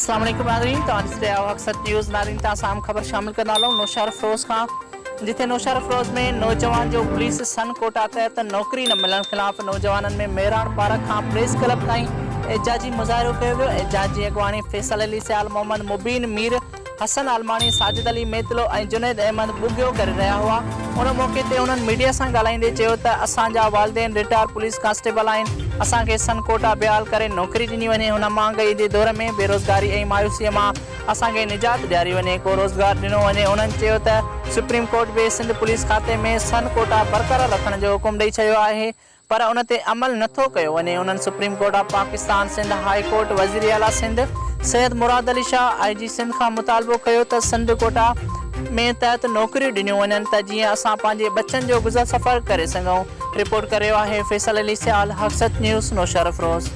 अस्सलाम वालेकुम नाज़रीन, अक्सर न्यूज़ नाज़रीन ताम खबर शामिल करना लो नौशहर अफरोज़ का, जिथे नौशहर अफरोज़ में नौजवान जो पुलिस सन कोटा तहत नौकरी न मिलण खिलाफ़ नौजवानन में मेहरान पार्क का प्रेस क्लब ताईं एजाजी मुज़ाहिरो कियो वियो। एजाजी अगवानी फैसल अली सयाल मोहम्मद मुबीन मीर हसन आलमानी साजिद अली मेतलो और जुनैद अहमद बुगियो कर रहा हुआ। उन मौके ते उन्हनि मीडिया से ॻाल्हाईंदे चयो त असांजा वालिदैन रिटायर पुलिस कांस्टेबल आहिनि, असांखे सन कोटा बहाल करे नौकरी ॾिनी वञे। हुन महांगाई जे दौर में बेरोज़गारी ऐं मायूसीअ मां असांखे निजात ॾियारी वञे, को रोज़गार ॾिनो वञे। उन्हनि चयो त सुप्रीम कोर्ट बि सिंध पुलिस खाते में सन कोटा बरक़रार रखण जो हुकुम ॾेई छॾियो आहे, पर उन ते अमल नथो कयो वञे। उन्हनि Supreme Court of Pakistan, Sindh High Court, वज़ीर आला सिंध सैयद मुराद अली शाह IG सिंध खां मुतालबो कयो त सिंध कोटा में तहत नौकरियूं ॾिनियूं वञनि त जीअं असां पंहिंजे बच्चनि जो गुज़र सफ़र करे सघूं। रिपोर्ट करियो आहे फैसल अली सयाल, हक़सत न्यूज़ नौशहर अफरोज़।